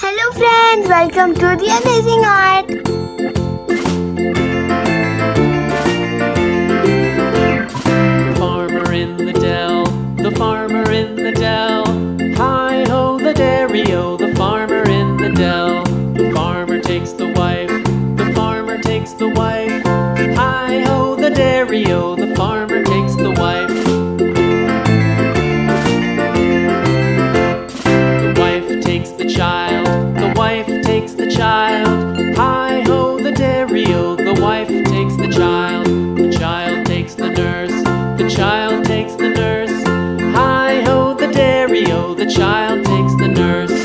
Hello friends, welcome to the amazing art. The farmer in the dell, the farmer in the dell. Hi-ho the dairy-o, the farmer in the dell. The farmer takes the wife, the farmer takes the wife. Hi-ho the dairy-o, the farmer takes the wife. The wife takes the child, the wife takes the child. Hi-ho the dairy-o, the wife takes the child. The child takes the nurse, the child takes the nurse. Hi-ho the dairy-o, the child takes the nurse.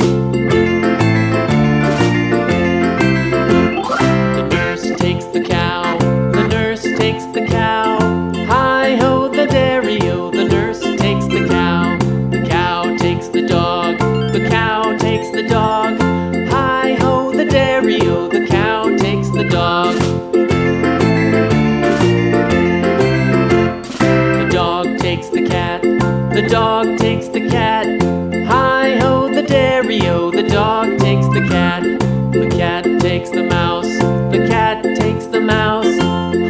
The nurse takes the cow, the nurse takes the cow. Hi-ho the dairy-o, the nurse takes the cow. The cow takes the dog, the cow takes the dog. Hi-ho the dairy-o, the cow takes the dog. The dog takes the cat, the dog takes the cat. Hi-ho the dairy-o, the dog takes the cat. The cat takes the mouse, the cat takes the mouse.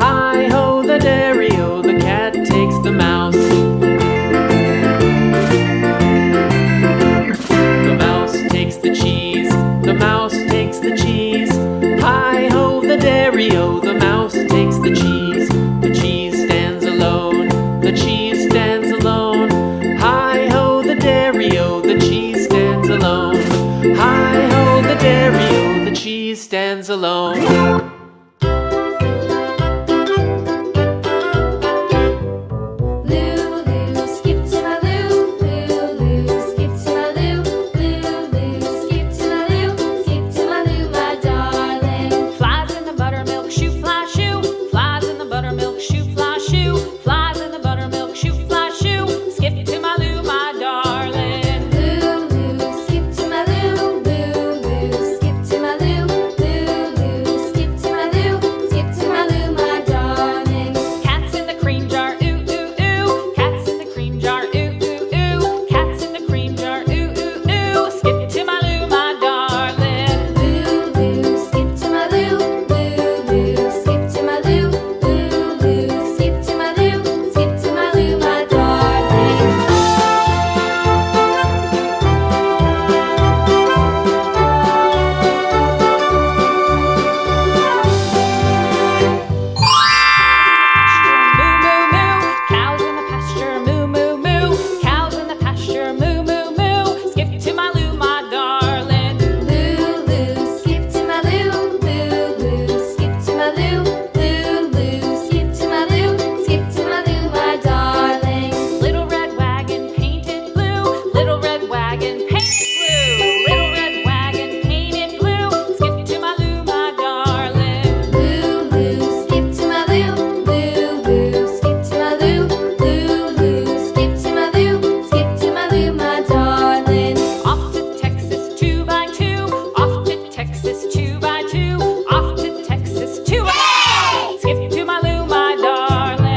Hi-ho the dairy-o, the cat takes the mouse. The mouse takes the cheese, the mouse takes the cheese. Hi-ho the dairy-o, the mouse takes the cheese. The cheese stands alone, the cheese stands alone. Hi-ho the dairy-o, the cheese stands alone. Hi-ho the dairy-o, the cheese stands alone.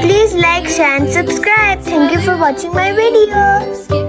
Please like, share and subscribe. Thank you for watching my video.